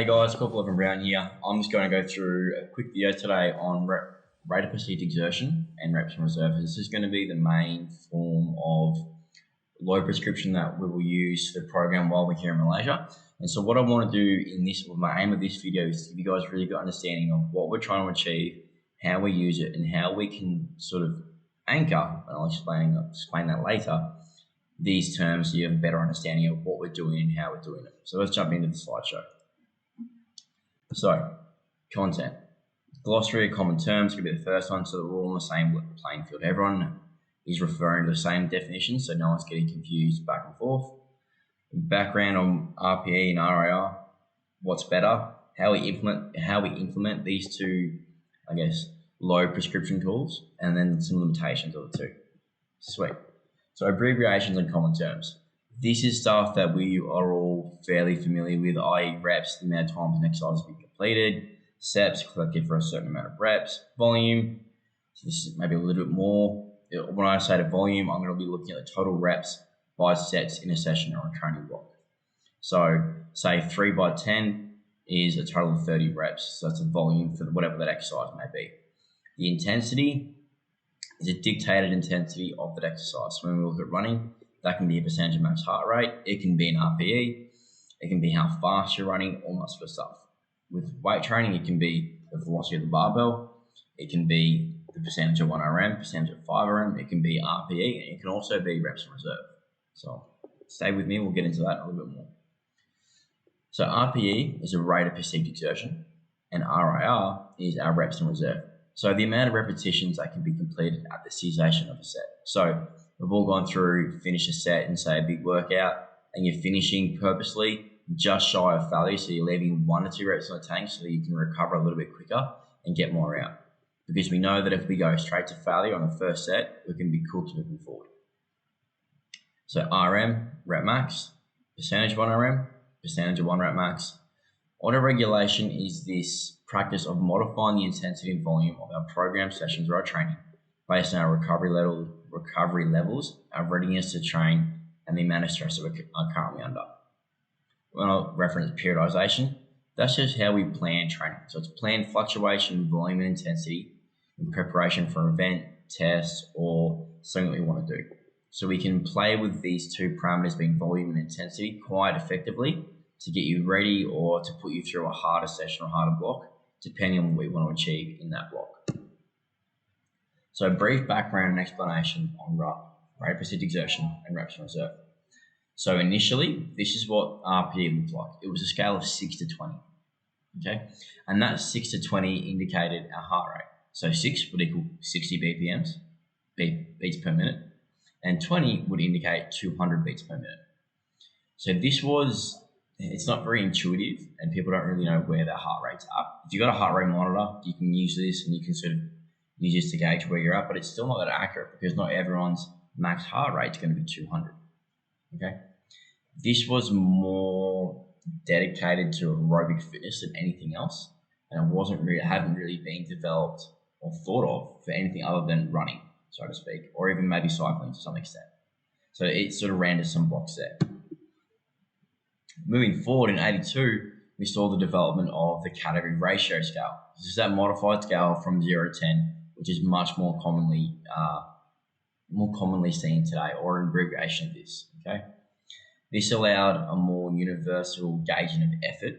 Hey guys, Irvine-brown here. I'm just going to go through a quick video today on rate of perceived exertion and reps in reserve. This is going to be the main form of load prescription that we will use for the program while we're here in Malaysia. And so what I want to do in this, my aim of this video is to give you guys a really good understanding of what we're trying to achieve, how we use it, and how we can sort of anchor, and I'll explain that later, these terms so you have a better understanding of what we're doing and how we're doing it. So let's jump into the slideshow. So, content. Glossary of common terms could be the first one, so that we're all on the same playing field. Everyone is referring to the same definition, so no one's getting confused back and forth. Background on RPE and RIR. What's better? How we implement these two, I guess, load prescription tools, and then some limitations of the two. Sweet. So abbreviations and common terms. This is stuff that we are all fairly familiar with, i.e. reps, the amount of times an exercise has been completed, steps collected for a certain amount of reps, volume, so this is maybe a little bit more. When I say the volume, I'm going to be looking at the total reps by sets in a session or a training block. So say 3 by 10 is a total of 30 reps, so that's a volume for whatever that exercise may be. The intensity is a dictated intensity of that exercise. So when we look at running, that can be a percentage of max heart rate, it can be an RPE, it can be how fast you're running, all that sort of stuff. With weight training, it can be the velocity of the barbell, it can be the percentage of 1RM, percentage of 5RM, it can be RPE, and it can also be reps in reserve. So stay with me, we'll get into that a little bit more. So RPE is a rate of perceived exertion, and RIR is our reps in reserve. So the amount of repetitions that can be completed at the cessation of a set. So we've all gone through, finish a set and say a big workout, and you're finishing purposely just shy of failure. So you're leaving 1 to 2 reps on the tank so that you can recover a little bit quicker and get more out. Because we know that if we go straight to failure on the first set, we can be cooked moving forward. So RM, rep max, percentage of 1 RM, percentage of 1 rep max. Auto-regulation is this practice of modifying the intensity and volume of our program sessions or our training based on our recovery levels, our readiness to train, and the amount of stress that we are currently under. When I reference periodization, that's just how we plan training. So it's planned fluctuation in volume and intensity in preparation for an event, test, or something that we want to do. So we can play with these two parameters being volume and intensity quite effectively to get you ready or to put you through a harder session or harder block, depending on what we want to achieve in that block. So a brief background and explanation on rate of perceived exertion and reps in reserve. So initially, this is what RPE looked like. It was a scale of 6 to 20, okay? And that 6 to 20 indicated our heart rate. So 6 would equal 60 BPMs, beats per minute, and 20 would indicate 200 beats per minute. So this was, it's not very intuitive and people don't really know where their heart rates are. If you've got a heart rate monitor, you can use this and you can sort of use this to gauge where you're at, but it's still not that accurate because not everyone's max heart rate is going to be 200. Okay, this was more dedicated to aerobic fitness than anything else, and it hadn't really been developed or thought of for anything other than running, so to speak, or even maybe cycling to some extent. So it sort of ran to some blocks there. Moving forward in '82, we saw the development of the category ratio scale. This is that modified scale from 0 to 10, which is much more commonly seen today, or an abbreviation of this. Okay, this allowed a more universal gauging of effort,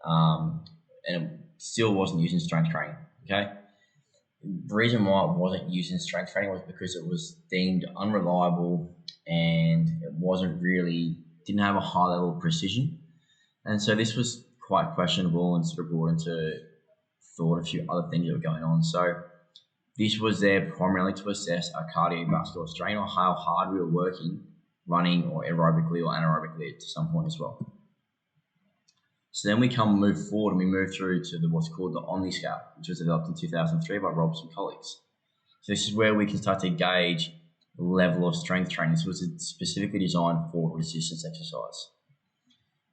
and it still wasn't used in strength training. Okay, the reason why it wasn't used in strength training was because it was deemed unreliable and it didn't have a high level of precision, and so this was quite questionable and sort of brought into thought a few other things that were going on. So this was there primarily to assess our cardiovascular strain, or how hard we were working, running or aerobically or anaerobically to some point as well. So then we move forward and we move through to what's called the Omni scale, which was developed in 2003 by Roberts and colleagues. So this is where we can start to gauge the level of strength training. This was specifically designed for resistance exercise.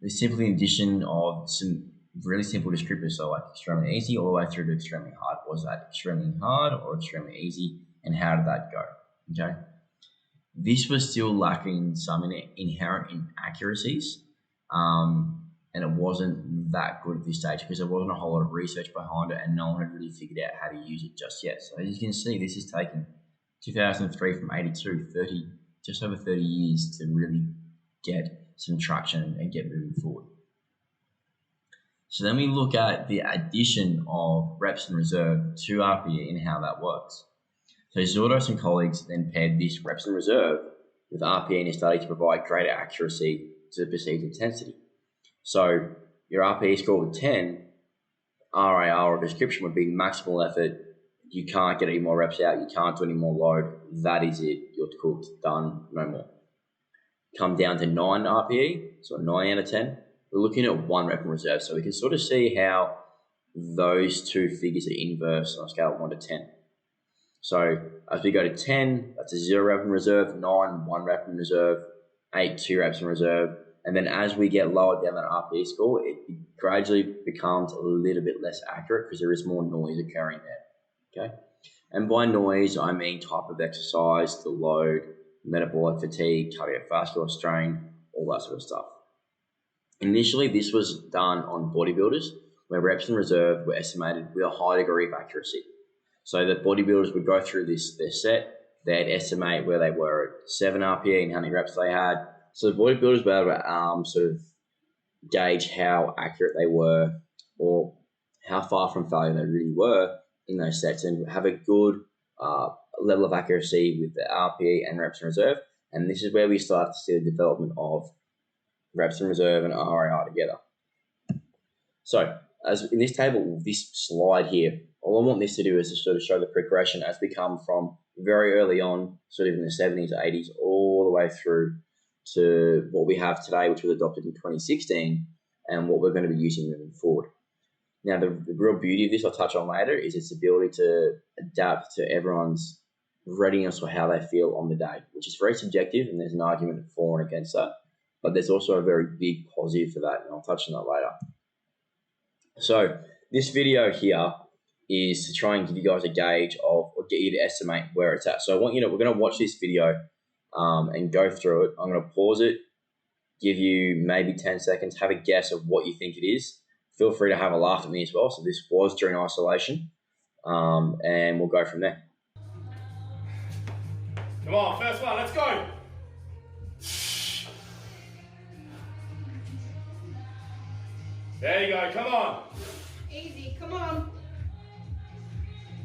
There's simply an addition of some really simple descriptors, so like extremely easy all the way through to extremely hard. Was that extremely hard or extremely easy, and how did that go? Okay, this was still lacking some inherent inaccuracies and it wasn't that good at this stage because there wasn't a whole lot of research behind it and no one had really figured out how to use it just yet. So as you can see, this has taken 2003 from 82, just over 30 years to really get some traction and get moving forward. So then we look at the addition of reps and reserve to RPE and how that works. So Zordos and colleagues then paired this reps and reserve with RPE in a study to provide greater accuracy to the perceived intensity. So your RPE score with 10, RIR or description would be maximal effort. You can't get any more reps out. You can't do any more load. That is it. You're cooked, done, no more. Come down to 9 RPE, so a 9 out of 10. We're looking at 1 rep in reserve. So we can sort of see how those two figures are inverse on a scale of 1 to 10. So as we go to 10, that's a 0 rep in reserve, 9, 1 rep in reserve, 8, 2 reps in reserve. And then as we get lower down that RPE score, it gradually becomes a little bit less accurate because there is more noise occurring there, okay? And by noise, I mean type of exercise, the load, metabolic fatigue, cardiovascular strain, all that sort of stuff. Initially, this was done on bodybuilders where reps in reserve were estimated with a high degree of accuracy. So the bodybuilders would go through their set, they'd estimate where they were at 7 RPE and how many reps they had. So the bodybuilders were able to sort of gauge how accurate they were or how far from failure they really were in those sets and have a good level of accuracy with the RPE and reps in reserve. And this is where we start to see the development of reps in reserve and RIR together. So as in this table, this slide here, all I want this to do is to sort of show the progression as we come from very early on, sort of in the 70s, 80s, all the way through to what we have today, which was adopted in 2016, and what we're going to be using moving forward. Now, the real beauty of this I'll touch on later is its ability to adapt to everyone's readiness or how they feel on the day, which is very subjective, and there's an argument for and against that. But there's also a very big positive for that, and I'll touch on that later. So this video here is to try and give you guys a gauge of, or get you to estimate where it's at. So I want you to, we're going to watch this video and go through it. I'm going to pause it, give you maybe 10 seconds, have a guess of what you think it is. Feel free to have a laugh at me as well. So this was during isolation, and we'll go from there. Come on, first one, let's go. There you go, come on. Easy, come on.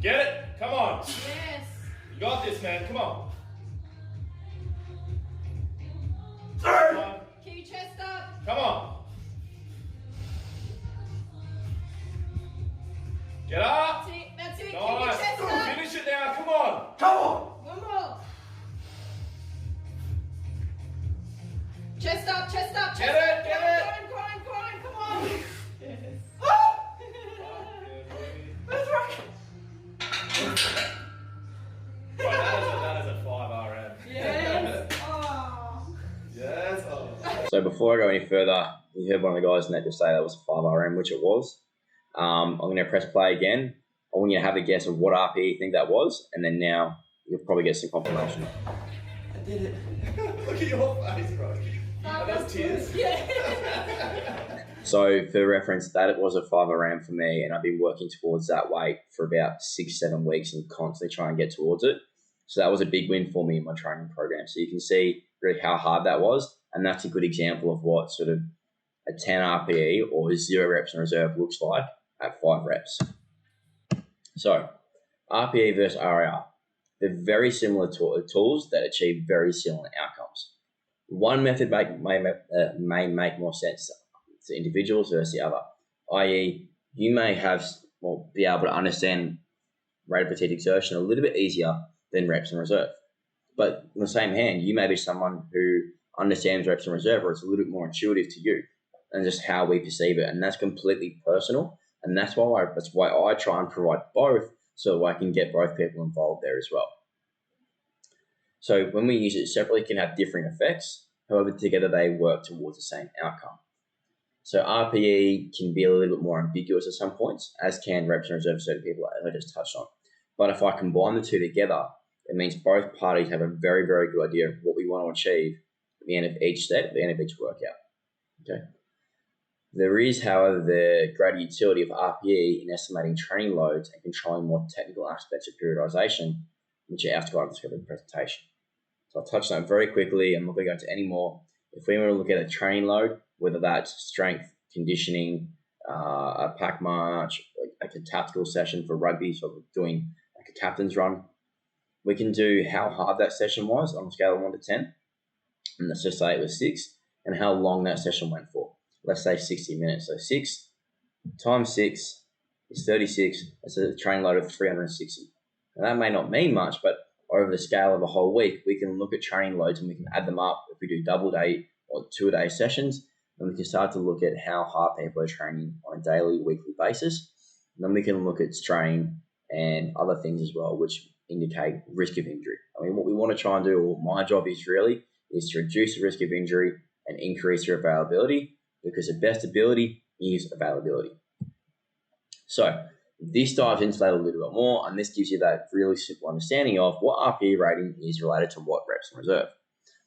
Get it? Come on. Yes. You got this, man, come on. Come on. Keep your chest up. Come on. Get up. That's it, that's it. Nice. Keep your chest up. Finish it now, come on. Come on. One more. Chest up, chest up, chest Get up. it, get it. Grind, come on. Yes. Oh! That's right. Right, that is a 5 RM. Yes. Oh. Yes. Oh. So before I go any further, you heard one of the guys in that just say that was a 5 RM, which it was. I'm going to press play again. I want you to have a guess of what RPE you think that was, and then now you'll probably get some confirmation. I did it. Look at your face, bro. Oh, that's tears. Yeah. So for reference, that was a 5 RM for me, and I've been working towards that weight for about 6-7 weeks and constantly trying to get towards it. So that was a big win for me in my training program. So you can see really how hard that was, and that's a good example of what sort of a 10 RPE or 0 reps in reserve looks like at 5 reps. So RPE versus RIR, they're very similar tools that achieve very similar outcomes. One method may make more sense to individuals versus the other, i.e. you may be able to understand rate of perceived exertion a little bit easier than reps in reserve. But on the same hand, you may be someone who understands reps in reserve, or it's a little bit more intuitive to you and just how we perceive it. And that's completely personal. And that's why I try and provide both so I can get both people involved there as well. So when we use it separately, it can have differing effects. However, together they work towards the same outcome. So RPE can be a little bit more ambiguous at some points, as can reps in reserve for certain people, as I just touched on. But if I combine the two together, it means both parties have a very, very good idea of what we want to achieve at the end of each set, at the end of each workout. Okay. There is, however, the greater utility of RPE in estimating training loads and controlling more technical aspects of periodization, which are outlined in the presentation. So I'll touch on that very quickly. I'm not going to go into any more. If we want to look at a training load, whether that's strength, conditioning, a pack march, like a tactical session for rugby, so we're doing like a captain's run, we can do how hard that session was on a scale of 1 to 10, and let's just say it was 6, and how long that session went for. Let's say 60 minutes. So 6 times 6 is 36. That's a training load of 360. Now that may not mean much, but over the scale of a whole week, we can look at training loads and we can add them up. If we do double day or 2-a-day sessions, then we can start to look at how hard people are training on a daily, weekly basis. And then we can look at strain and other things as well, which indicate risk of injury. I mean, what we want to try and do, or my job is really, is to reduce the risk of injury and increase your availability, because the best ability is availability. So this dives into that a little bit more, and this gives you that really simple understanding of what RPE rating is related to what reps in reserve.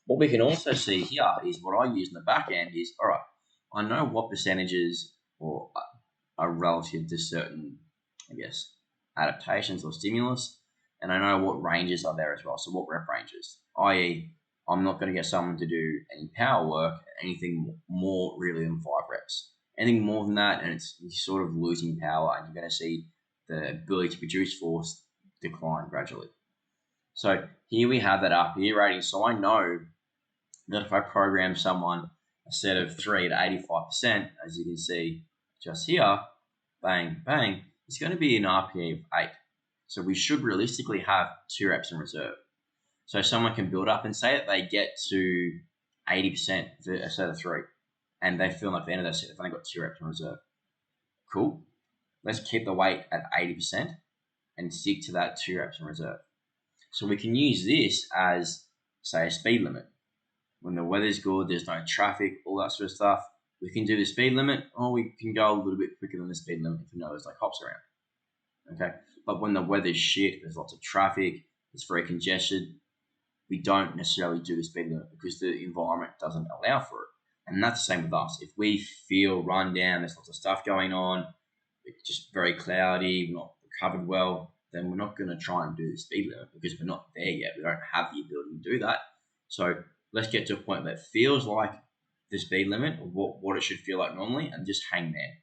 What we can also see here is what I use in the back end is, all right, I know what percentages are relative to certain, I guess, adaptations or stimulus, and I know what ranges are there as well. So what rep ranges, i.e., I'm not going to get someone to do any power work, anything more really than 5 reps. Anything more than that, and you're sort of losing power, and you're going to see the ability to produce force decline gradually. So here we have that RPE rating. So I know that if I program someone a set of 3 to 85%, as you can see just here, bang, bang, it's going to be an RPE of 8. So we should realistically have 2 reps in reserve. So someone can build up and say that they get to 80% for a set of 3, and they feel like at the end of that set, they've only got 2 reps in reserve. Cool. Let's keep the weight at 80% and stick to that 2 reps in reserve. So we can use this as, say, a speed limit. When the weather's good, there's no traffic, all that sort of stuff, we can do the speed limit, or we can go a little bit quicker than the speed limit if we know there's like hops around. Okay. But when the weather's shit, there's lots of traffic, it's very congested, we don't necessarily do the speed limit because the environment doesn't allow for it. And that's the same with us. If we feel run down, there's lots of stuff going on, it's just very cloudy, we're not recovered well, then we're not going to try and do the speed limit because we're not there yet. We don't have the ability to do that. So let's get to a point that feels like the speed limit, or what it should feel like normally, and just hang there.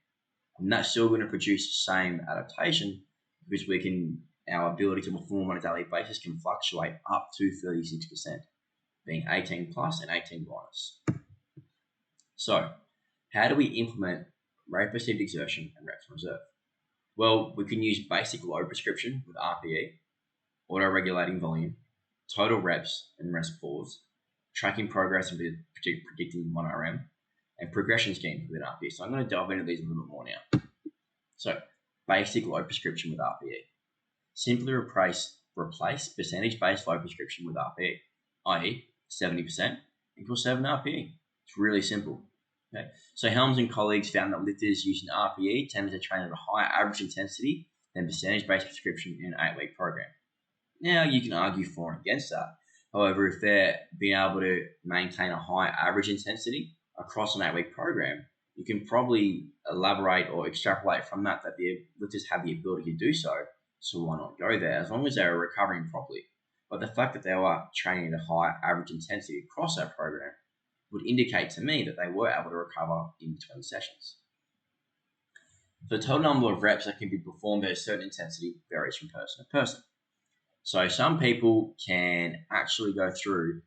And that's still going to produce the same adaptation because our ability to perform on a daily basis can fluctuate up to 36%, being 18 plus and 18 minus. So how do we implement rate of perceived exertion and reps in reserve? Well, we can use basic load prescription with RPE, auto-regulating volume, total reps and rest pause, tracking progress and predicting 1RM, and progression schemes within RPE. So I'm going to delve into these a little bit more now. So basic load prescription with RPE. Simply replace percentage-based load prescription with RPE, i.e. 70% equals 7 RPE. It's really simple. Okay. So Helms and colleagues found that lifters using RPE tended to train at a higher average intensity than percentage-based prescription in an 8-week program. Now, you can argue for and against that. However, if they're being able to maintain a high average intensity across an 8-week program, you can probably elaborate or extrapolate from that the lifters have the ability to do so. So why not go there as long as they're recovering properly? But the fact that they were training at a high average intensity across that program would indicate to me that they were able to recover in between sessions. The total number of reps that can be performed at a certain intensity varies from person to person. So some people can actually go through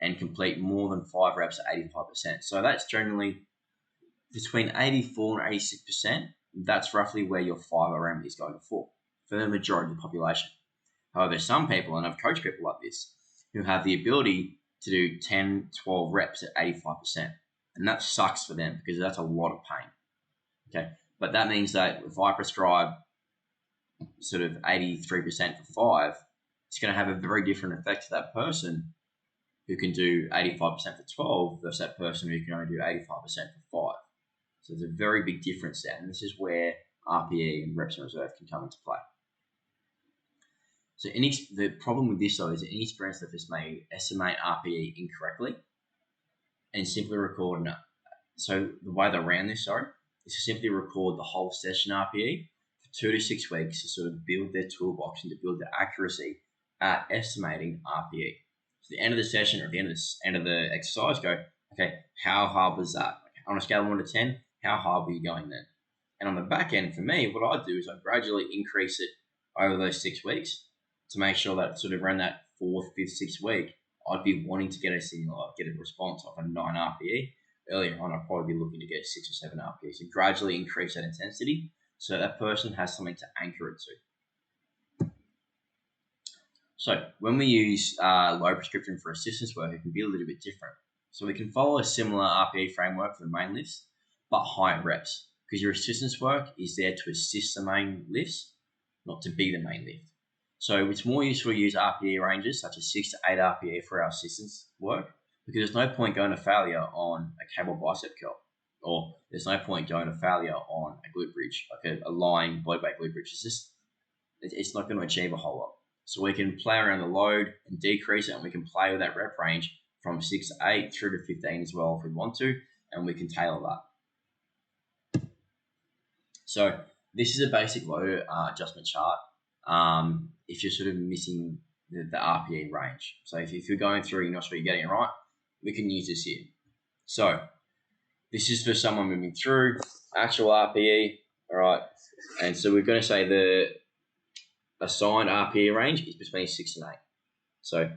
and complete more than 5 reps at 85%. So that's generally between 84 and 86%. That's roughly where your 5RM is going to fall for the majority of the population. However, some people, and I've coached people like this, who have the ability to do 10, 12 reps at 85%. And that sucks for them because that's a lot of pain. Okay, but that means that if I prescribe sort of 83% for 5, it's going to have a very different effect to that person who can do 85% for 12 versus that person who can only do 85% for 5. So there's a very big difference there, and this is where RPE and reps in reserve can come into play. So the problem with this, though, is that inexperienced lifters may estimate RPE incorrectly and simply record So the way they ran this, is to simply record the whole session RPE for 2 to 6 weeks to sort of build their toolbox and to build their accuracy at estimating RPE. So at the end of the session or at the end of the exercise, go, okay, how hard was that? On a scale of 1 to 10, how hard were you going then? And on the back end, for me, what I do is I gradually increase it over those 6 weeks to make sure that sort of around that 4th, 5th, 6th week, I'd be wanting to get a response of a 9 RPE. Earlier on, I'd probably be looking to get 6 or 7 RPE. So gradually increase that intensity so that person has something to anchor it to. So when we use low prescription for assistance work, it can be a little bit different. So we can follow a similar RPE framework for the main lifts, but higher reps, because your assistance work is there to assist the main lifts, not to be the main lift. So it's more useful to use RPE ranges such as 6 to 8 RPE for our assistance work, because there's no point going to failure on a cable bicep curl, or there's no point going to failure on a glute bridge, like a lying blow back glute bridge. It's not going to achieve a whole lot. So we can play around the load and decrease it, and we can play with that rep range from 6 to 8 through to 15 as well if we want to, and we can tailor that. So this is a basic load adjustment chart. If you're sort of missing the RPE range. So if you're going through and you're not sure you're getting it right, we can use this here. So this is for someone moving through actual RPE, all right? And so we're going to say the assigned RPE range is between 6 and 8. So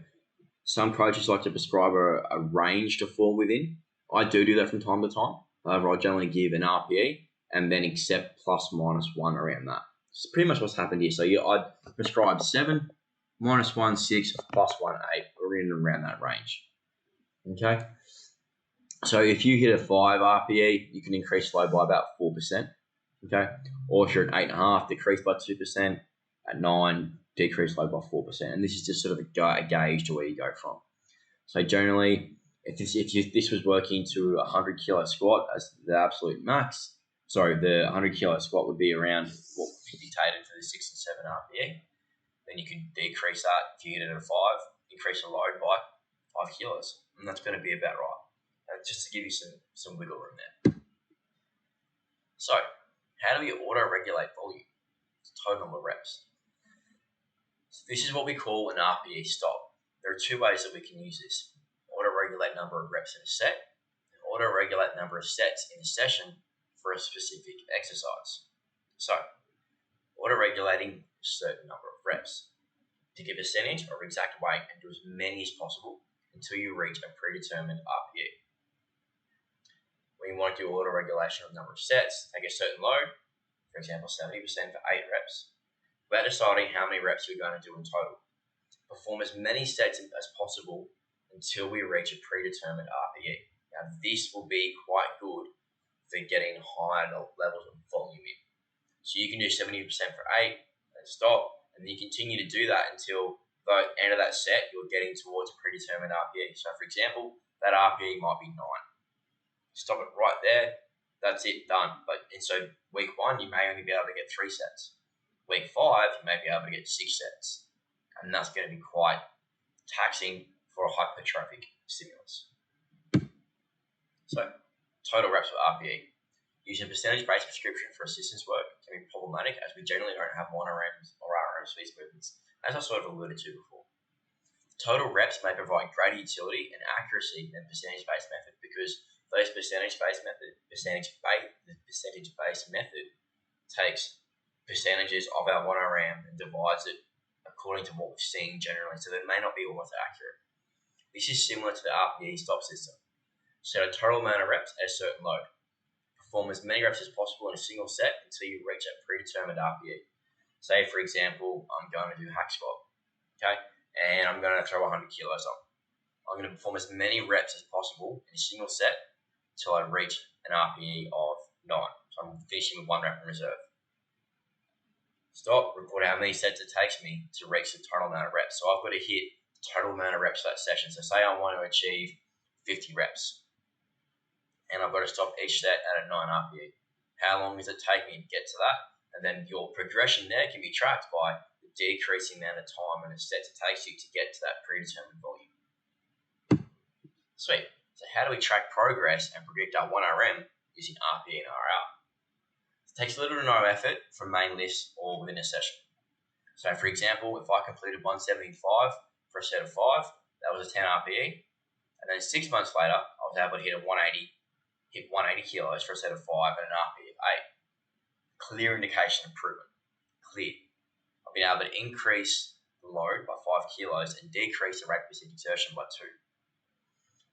some coaches like to prescribe a range to fall within. I do that from time to time. However, I generally give an RPE and then accept plus minus 1 around that. It's pretty much what's happened here. So I'd prescribe 7, minus 1, 6, plus 1, 8. We're in and around that range. Okay. So if you hit a 5 RPE, you can increase load by about 4%. Okay. Or if you're at 8.5, decrease by 2%. At 9, decrease load by 4%. And this is just sort of a gauge to where you go from. So generally, if this was working to a 100 kilo squat as the absolute max, the 100 kilo squat would be around what would be dictated for the 6 and 7 RPE. Then you can decrease that if you hit it at a 5, increase the load by 5 kilos. And that's going to be about right. Just to give you some wiggle room there. So, how do we auto-regulate volume? It's total number of reps. So this is what we call an RPE stop. There are 2 ways that we can use this. Auto-regulate number of reps in a set, and auto-regulate number of sets in a session for a specific exercise. So, auto-regulating a certain number of reps. Pick a percentage or exact weight and do as many as possible until you reach a predetermined RPE. When you want to do auto-regulation of number of sets, take a certain load, for example 70% for 8 reps, without deciding how many reps you're going to do in total. Perform as many sets as possible until we reach a predetermined RPE. Now this will be quite good for getting higher levels of volume in. So you can do 70% for 8 and stop, and then you continue to do that until the end of that set you're getting towards a predetermined RPE. So for example, that RPE might be 9. Stop it right there. That's it, done. And so week 1, you may only be able to get 3 sets. Week 5, you may be able to get 6 sets. And that's going to be quite taxing for a hypertrophic stimulus. So, total reps for RPE. Using percentage-based prescription for assistance work can be problematic as we generally don't have 1RMs or RRMs for these movements, as I sort of alluded to before. Total reps may provide greater utility and accuracy than percentage-based method because those percentage-based method takes percentages of our 1RM and divides it according to what we've seen generally, so they may not be almost accurate. This is similar to the RPE stop system. Set a total amount of reps at a certain load. Perform as many reps as possible in a single set until you reach a predetermined RPE. Say, for example, I'm going to do hack squat, okay, and I'm going to throw 100 kilos on. I'm going to perform as many reps as possible in a single set until I reach an RPE of 9. So I'm finishing with 1 rep in reserve. Stop, record how many sets it takes me to reach the total amount of reps. So I've got to hit the total amount of reps for that session. So say I want to achieve 50 reps. And I've got to stop each set at a 9 RPE. How long does it take me to get to that? And then your progression there can be tracked by the decreasing amount of time and the sets it takes you to get to that predetermined volume. Sweet. So how do we track progress and predict our 1RM using RPE and RIR? It takes little to no effort from main lists or within a session. So for example, if I completed 175 for a set of 5, that was a 10 RPE, and then 6 months later, I was able to hit 180 kilos for a set of 5 and an RPE of 8. Clear indication of improvement. Clear. I've been able to increase the load by 5 kilos and decrease the rate of perceived exertion by 2.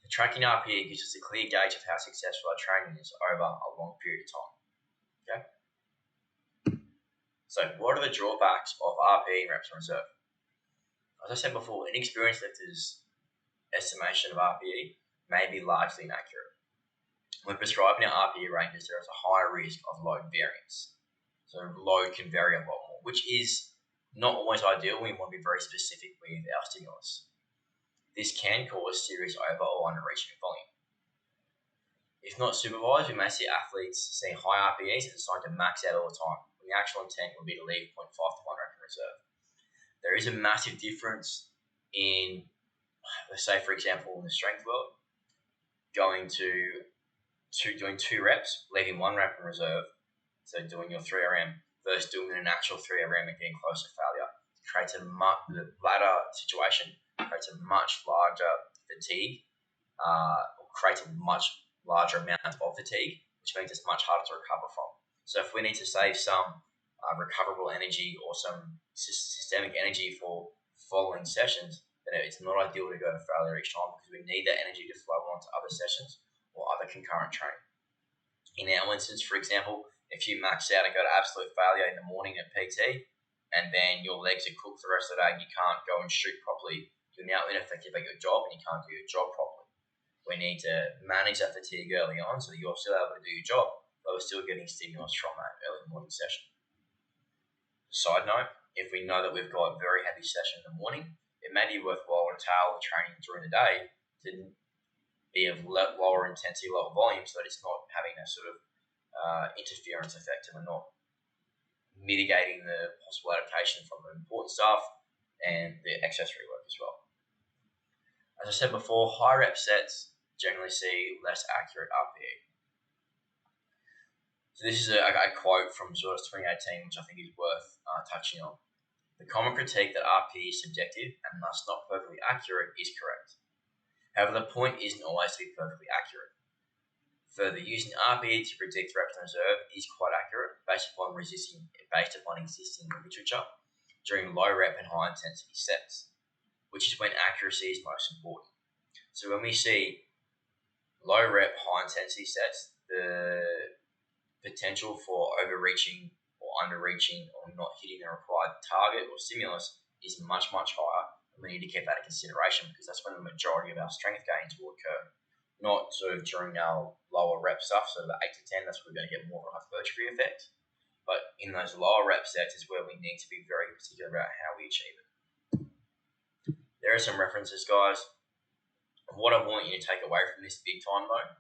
The tracking RPE gives us a clear gauge of how successful our training is over a long period of time. Okay? So what are the drawbacks of RPE and reps in reserve? As I said before, inexperienced lifters' estimation of RPE may be largely inaccurate. When prescribing our RPE ranges, there is a higher risk of load variance. So load can vary a lot more, which is not always ideal. We want to be very specific with our stimulus. This can cause serious over or under-reaching volume. If not supervised, we may see athletes seeing high RPEs and deciding to max out all the time, when the actual intent would be to leave 0.5 to 1 rep in reserve. There is a massive difference in, let's say for example, in the strength world, doing 2 reps, leaving 1 rep in reserve, so doing your 3RM versus doing an actual 3RM and getting close to failure. It creates the latter situation creates a much larger fatigue, or creates a much larger amount of fatigue, which means it's much harder to recover from. So if we need to save some recoverable energy or some systemic energy for following sessions, then it's not ideal to go to failure each time, because we need that energy to flow on to other sessions or other concurrent training. In our instance, for example, if you max out and go to absolute failure in the morning at PT, and then your legs are cooked for the rest of the day and you can't go and shoot properly, you're now ineffective at your job and you can't do your job properly. We need to manage that fatigue early on so that you're still able to do your job, but we're still getting stimulus from that early morning session. Side note, if we know that we've got a very heavy session in the morning, it may be worthwhile to tailor the training during the day to be of lower intensity, lower volume, so that it's not having a sort of interference effect, and we're not mitigating the possible adaptation from the important stuff and the accessory work as well. As I said before, high rep sets generally see less accurate RPE. So this is a quote from sort of 2018, which I think is worth touching on. The common critique that RPE is subjective and thus not perfectly accurate is correct. However, the point isn't always to be perfectly accurate. Further, using RPE to predict reps in reserve is quite accurate based upon existing literature during low rep and high intensity sets, which is when accuracy is most important. So when we see low rep, high intensity sets, the potential for overreaching or underreaching or not hitting the required target or stimulus is much, much higher. And we need to keep that in consideration, because that's when the majority of our strength gains will occur. Not sort of during our lower rep stuff, so the 8 to 10, that's where we're going to get more of a hypertrophy effect. But in those lower rep sets is where we need to be very particular about how we achieve it. There are some references, guys. What I want you to take away from this big time though,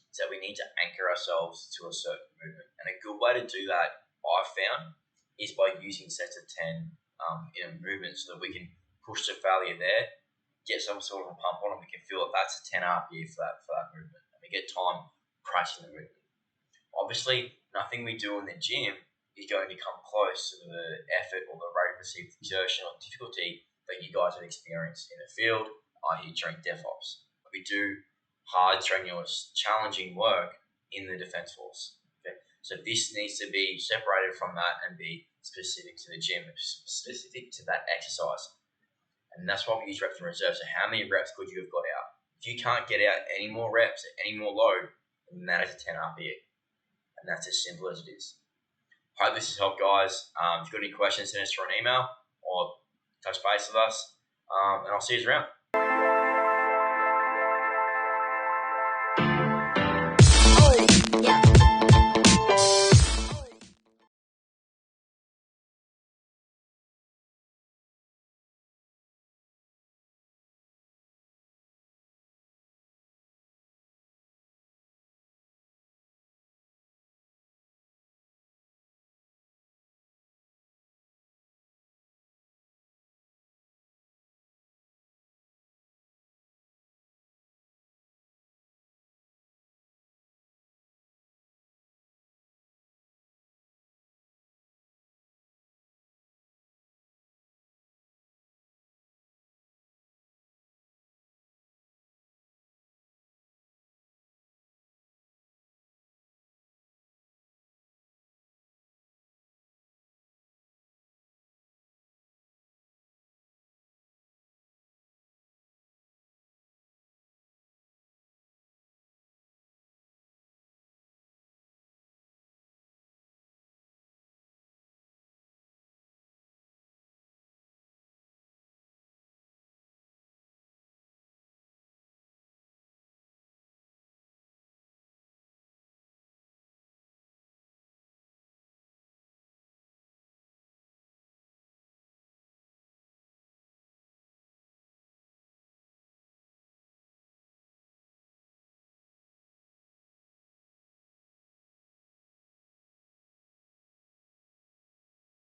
is that we need to anchor ourselves to a certain movement. And a good way to do that, I've found, is by using sets of 10 in a movement, so that we can push to failure there, get some sort of a pump on, and we can feel that that's a 10 RPE for that movement, and we get time practicing the movement. Obviously, nothing we do in the gym is going to come close to the effort or the rate of perceived exertion or difficulty that you guys have experienced in the field, i.e. during DevOps. We do hard, strenuous, challenging work in the Defence Force. Okay? So this needs to be separated from that and be specific to the gym, specific to that exercise. And that's why we use reps in reserve. So how many reps could you have got out? If you can't get out any more reps at any more load, then that is a 10 RPE. And that's as simple as it is. Hope this has helped, guys. If you've got any questions, send us through an email or touch base with us. And I'll see you around.